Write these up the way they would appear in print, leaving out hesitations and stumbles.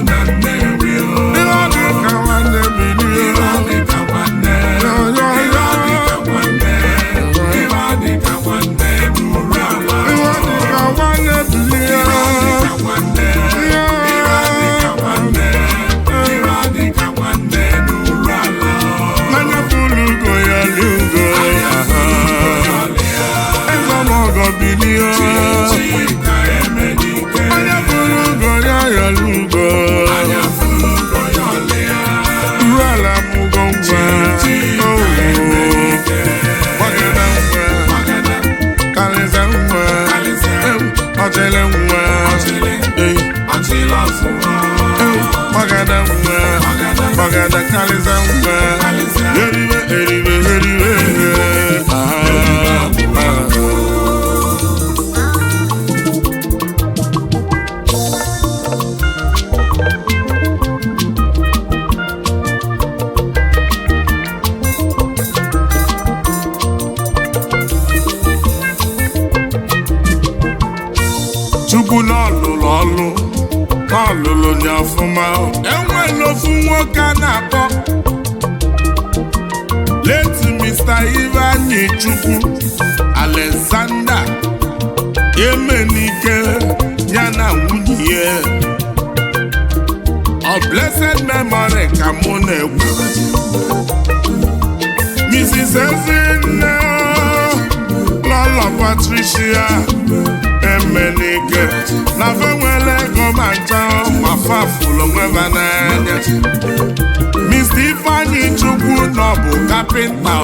na nnewi Iwa dịka nwanne bilie Iwa dịka nwanne Iwa dịka nwanne n'ụra ala Iwa dịka nwanne bilie Iwa dịka nwanne n'ụra ala Manya bulugo ya lugo Ezomogo bilie Chika emenike Manya bulugo ya lugo Ruala mugo ngwa Wagada ngwa Kaliza ngwa Otele ngwa Wagada ngwa Wagada kaliza ngwa Eriwe Chukwu n'ọlụlụ ọlụ n'ọlụlụ nya ọfụma enwere ofu nwoke a na-akpọ late Mr. Ichukwu Alexander Emenike ya na nwunye ya of blessed memory ka mụ na-ekwu Mrs. Ezinne Lolo Patricia Emenike na fenwele ego ma ncha ma fafụlụ nweba n'anya Mr. Ifeanyi Chukwu n'ọbụ kapịnta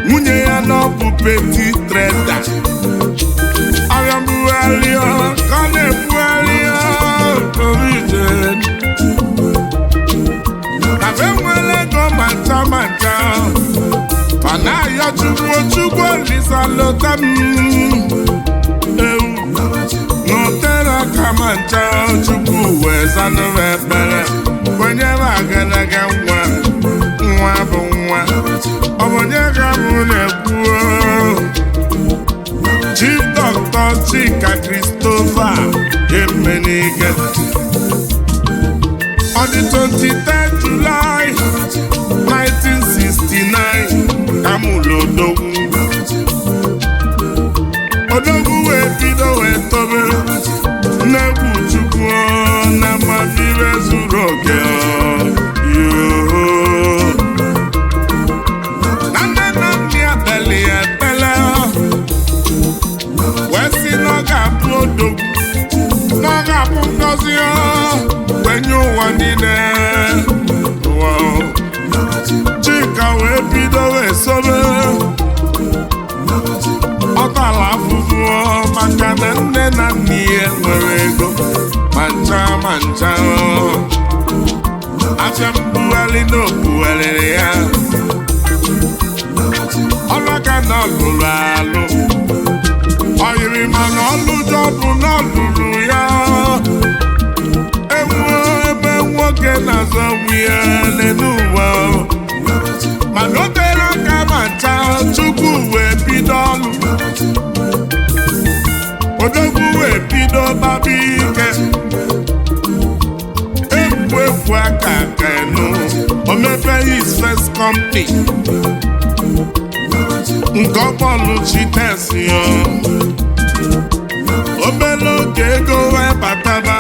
nwunye ya n'ọbụ peti treda agha mbugharị ka ọ na-ebugharị orije na fenwele ego ma ncha mana ayọ Chukwu Olisa lọta ewu n'otere kama ncha Chukwu wee zanụrụ ekpere kwenyere agadaga nwa bụ nwa ọ bụ onye ga bụ na-ekwu Chief Dr. Chika Christopher Emenike on the 23rd July 1969 kamụlụ odogwu wee bido wee tobe n'egwu Chukwu na mmafire zuru oke na nne na nne ya tele ya tele wee si na ọ ga-abụ odogwu na ọ ga-abụ ngọzi kwenye ụwa niile Chika wee bido wee sobe ọ tara afụfụ maka na nne na nne ya nwere ego ma ncha afịa mbugharị na obugharịrị ya ọlụka na ọlụlụ alụ ọ yiri mana ọlụjọ bụ na ọlụlụ ya ewu ebe nwoke na-azọ nwunye n'ụwa mana o tere aka ma ncha Chukwu wee bido ọlụ odogwu wee bido baba ike efu aka enu o mepee his first company nke ọkpọlụ chitesi obere oge ego wee bataba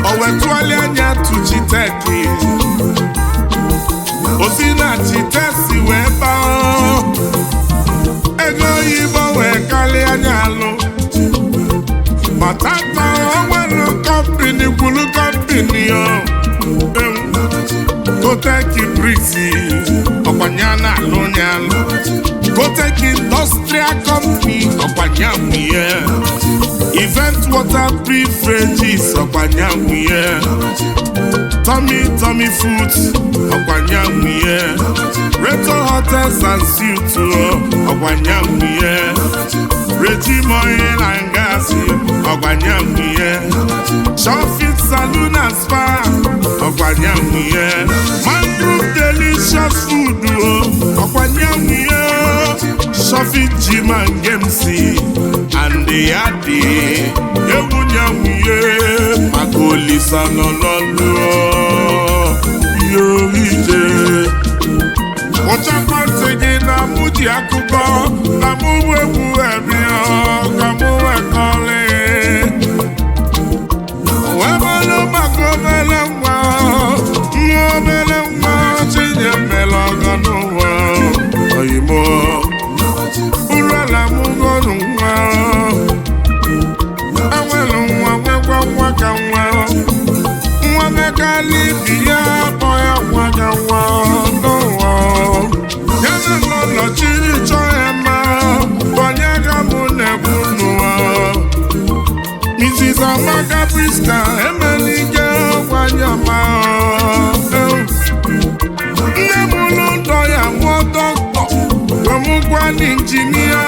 o wetụọli anya tuchiteki osi na chitesi wee baa ego oyibo wee karịa anya alụ ma tata o nwere kọmpini kwuru kọmpini Kotec briksi ọkwanya na-alụ onye alụ Kotec industrial company ọkwanya nwunye event water beverages ọkwanya nwunye Tommy Foods ọkwanya nwunye Reto Hotels and Suites ọkwanya nwunye Regime Oil and Gas ọkwanya nwunye Shofit Saloon and Spa ọkwanya nwunye Mangrove Delicious Food ọkwanya nwunye Shofit Gym and Games and the Yadi ewunya nwunye Olisa nọ n'ọlụ ije ụchakwa ntị gị na mụ ji akụkọ na mụ bụ egwu ebia ka mụ wekọrị wee bụrụ maka obere nwa Chinye mere ọgọ n'ụwa oyimo urala mụ gọrụ nwa enwere nwa nwekwa nwa ka nwa mekali bi ya kpọ ya nwa ka nwa n'ụwa ya na n'ụlọ chiri chọọ ya mma onye ga mụ na-ekwu n'ụwa Mrs. Amaka Priska emelike nwanyị ọma nne m ụlọ ndọ ya mụọ dọkịta wemụkwa n'injinia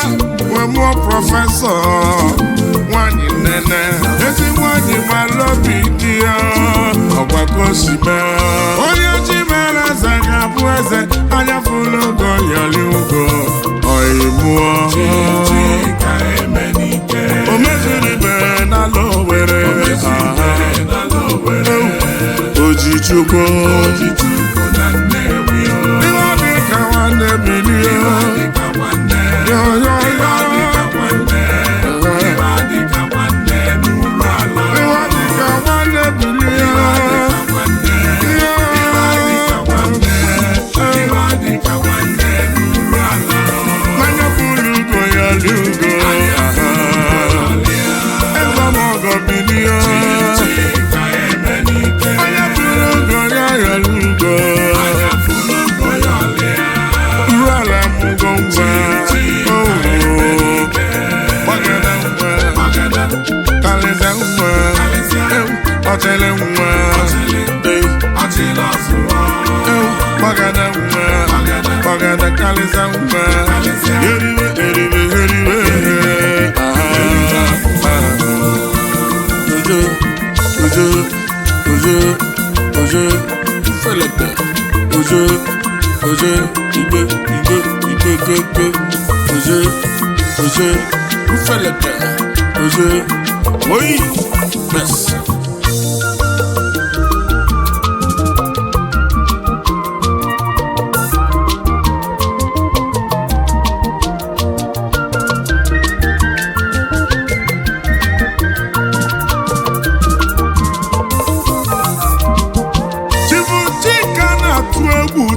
wemụọ prọfesọ nwanyị nnene ezi nwanyị mara obi dị ya ọgbakosime onye ji mere eze ga-abụ eze anya fụrụ ugo yọli ugo ọyịmụọ o mezuru ibe n'ala Owere Ojichukwu na nnewi ihe dị ka nwanne bilie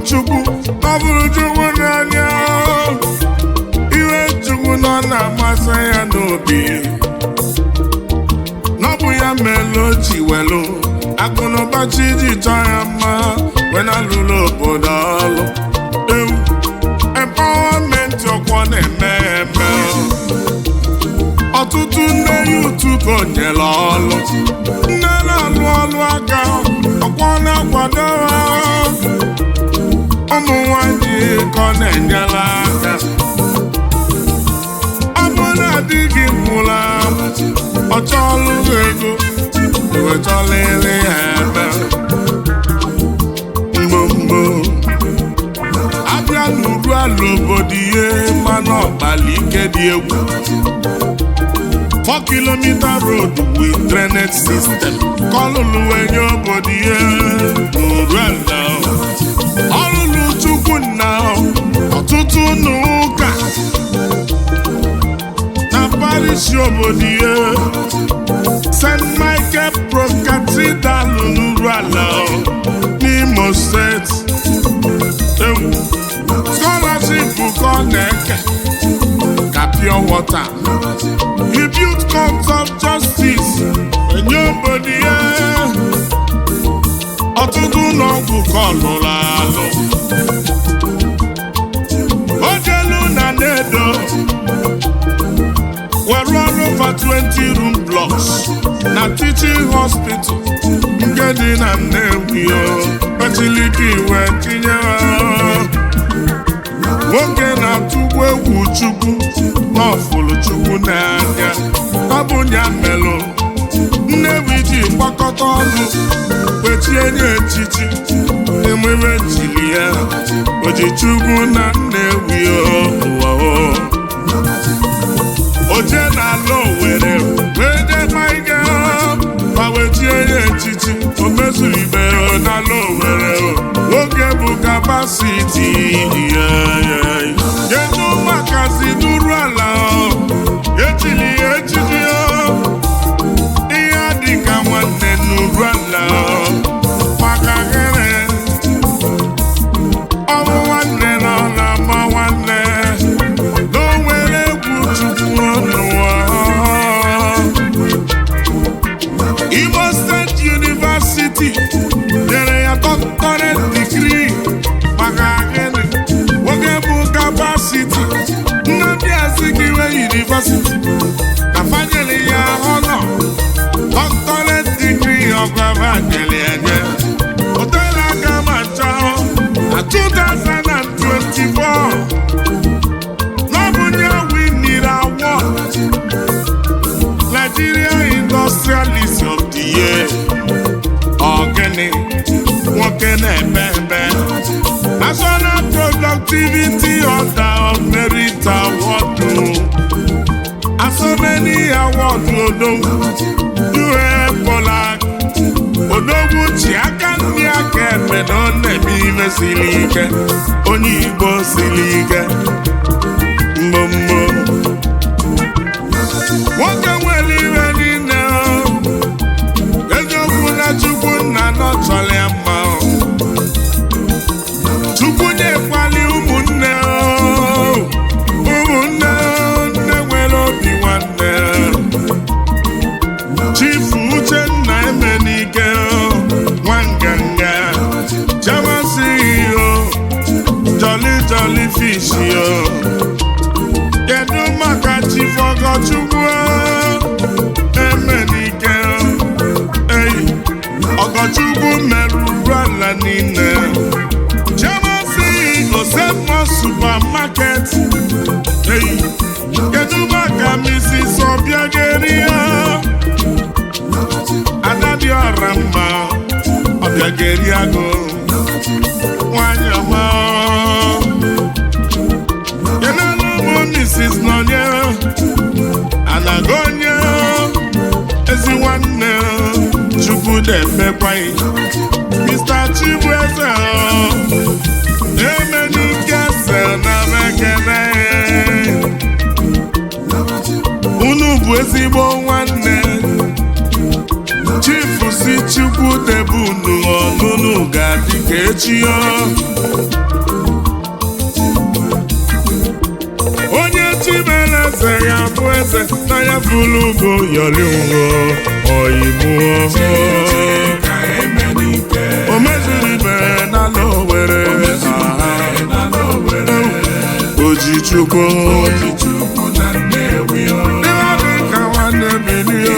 Chukwu ọ bụrụ Chukwu n'anya iwe Chukwu nọ na-amasị ya n'obi n'ọbụ ya mere o ji welu akụnụba chi ji chọọ ya mma wena lụrụ obodo ọlụ ewu empawamenti ọkwọ na-eme eme ọtụtụ nne YouTube o nyere ọlụ nne na-alụ ọlụ aka ọkwọ na-akwado ụmụ nwanyị ka ọ na-enyere aka ọ bụ na adịghị nwụrụ anwụ ọ chọọlụ ego wetọlịrị ya ebe mgbomgbo abịa n'uru ala obodo ihe mmanụ ọkpali ike dị egwu 4-kilometer road with drainage system kọlụlụ enye obodo ihe n'uru ala ọlụlụ Chukwu na ọtụtụ n'ụka na parish obodo ihe St. Michael Pro Cathedral n'uru ala n'Imo State scholarship ka ọ na-eke ka pure water he built court of justice enye obodo ihe ọtụtụ ụlọọgwụ ka ọ lụrụ alụ o jelu na Nnedo were ọrụ over 20 room blocks na teaching hospital nke dị na Nnewi ochilike iwe tinye nwoke na-atụgbu egwu Chukwu n'ọfụlụ Chukwu n'anya ọ bụ ya melụ Nnewi ji gbakọta ọnụ wechie nye echichi emume chili ya Ojichukwu na Nnewi oje na ala Owere wee deba ike ma wechie nye echichi o mezuru ibe n'ala Owerri nwoke bụ kapasiti kedu makazi n'uru ala echili echichi ihe dịka nwanne n'uru ala maka gịnị ọnwụ nwanne nọ na mma nwanne na o nwere egwu Chukwu n'ụwa. Imo State University nyere ya doctorate degree maka gịnị nwoke bụ kapasiti. Nnamdi Azikiwe University na fanyere ya honor doctorate degree ọgwavanyere enye otela aka ma nchọ na 2024 n'ọbụnye winiri award Nigeria Industrialist of the Year ogene nwoke na-eme National Productivity Order of Merit Award and so many awards Odogwu Ichaka ndị aka eme na ọ na-eme ihe siri ike onye Igbo siri ike mbombo nwoke nwere iwe niile eziokwu na Chukwu nna nọchọrọ ya mma Chukwu nyekwali ụmụnne nne nwere obi nwanne Chifu Uchenna Emenike Nwanganga Chairman CEO Jolly Fish kedu maka Chief Ojichukwu Emenike Ojichukwu merụrụ ala niile Chairman CEO Sepmo Supermarket kedu maka Mrs. Obiageri Adadiora mma Obiageri agụ nwanyị ọma kenelu ụmụ Mrs. Nonye Anagonye ezi nwanne Chukwu na-emekwaghị Mr. Chibueze Emenike sel na mekene unu bụ ezigbo nwanne Chifu si Chukwu debe unu ọnụnụ ga-adị ka echi onye chimere eze ya bụ eze na ya bụrụ ugo yọrị ugo oyibo o mezuru ibe n'ala Owerri Ojichukwu na nnewi dịka nwanne bilie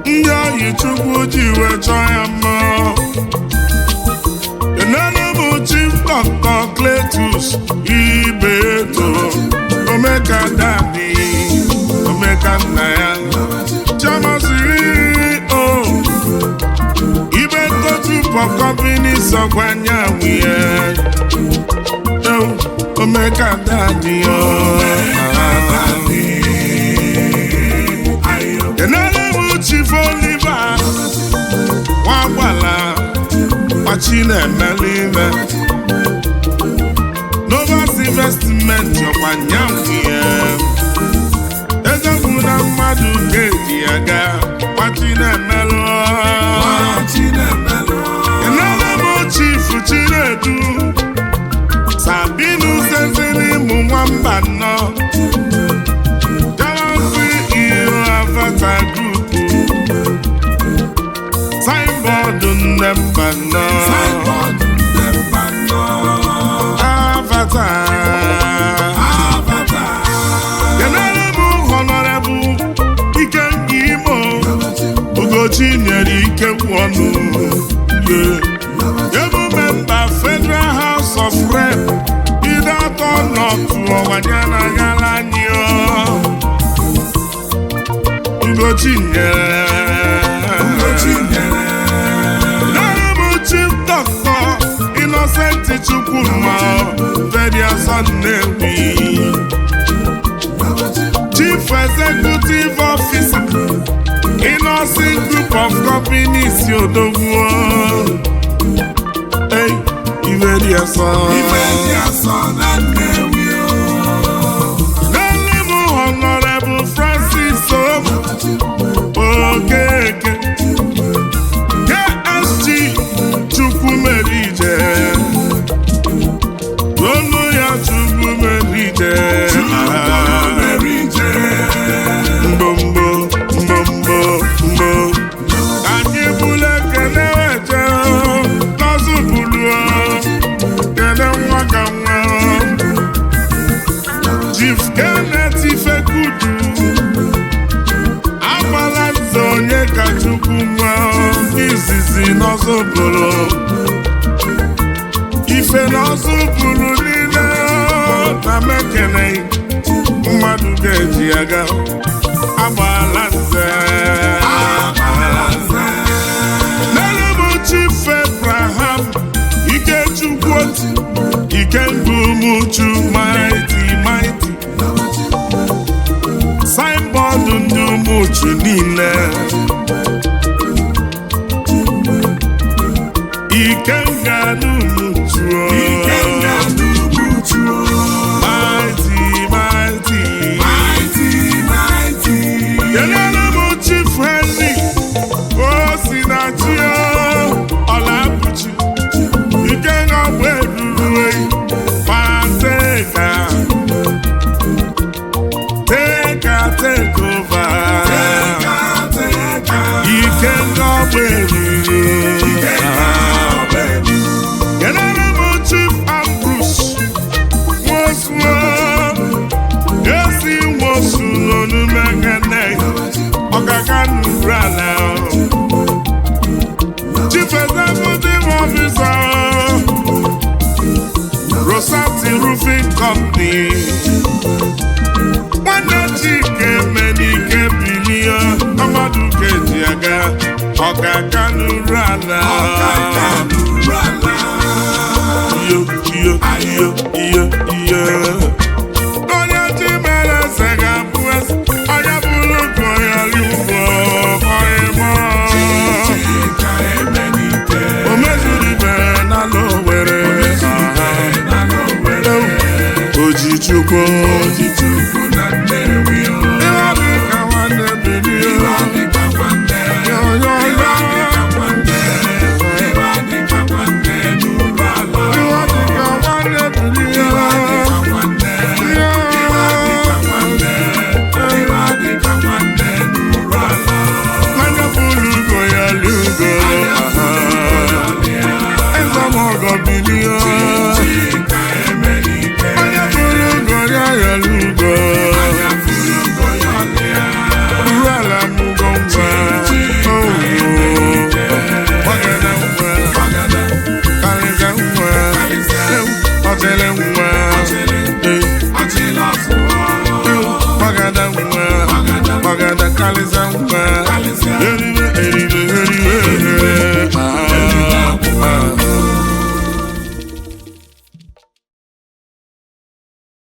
ndị Ojichukwu ji wee chọọ ya mma enene bụ Chief Dr. Cletus Ibeto Omeka Dani Omeka nna ya Chairman CEO Ibeto Group of Companies ọkwanya nwunye Omeka Dani enene bụ Chief Oliver Nwagbala Machi na-emeli ime investment ọkwa nyanwụ ego bụ na mmadụ ga-eji ya gaa gbachi na-emelụ ịnara m chifu Chinedu Sabinu Zezili mụ nwamba nnọ Galaxy iyo Avatar Group Signboard nne mba nnọ Avatar kenere m Honorable Ikenga Imo Ugochi nyere ike kwọnụ ebu member Federal House of Rep Idato North Ọwanyana Galanyị Ugochi nyere Chief Doctor Innocent Ichukwuma Fediason Nnewi Chief Executive Officer Innocent Group of Companies Yodogwo Hey, Fediason Nnewi Nalimu Honorable Francis Okeke Merije Lolo ya Chukwu Merije Mbombo Anyị bule kene weje N'ọzụ bulu Kene nwa ka nwa Chief Kenneth Ifekudu Agbala nze onye ka Chukwu nwa Izizi n'ọzụ bulu Ife n'ọzọ bụrụ niile na mekene mmadụ ga-eji aga agbala nze n'elu Chief Abraham Ikechukwu Ikengumuchu mighty signboard ndị Umuchu niile Ikenga n'Umuchu mighty kelere m Chief Henry Osinachi Ọlapụchi Ikenga bụ eruru Panteka take over Ikenga bụ eruru kelere m Chief Ambrose Esi Nwosu n'Onumegene Ọkaka nuru ala Chief Executive Officer Rosati Roofing Company Nwanne Chike Menike Bilia Amadu Keji aga Ọkaka nuru ala Onye ji mere eze ga-abụ eze onye bụrụ ka onye ugbo ọịmọ o mezuru ibe n'ala Owerri Ojichukwu na Nnewi ịwa dịka nwanne bilie Magada,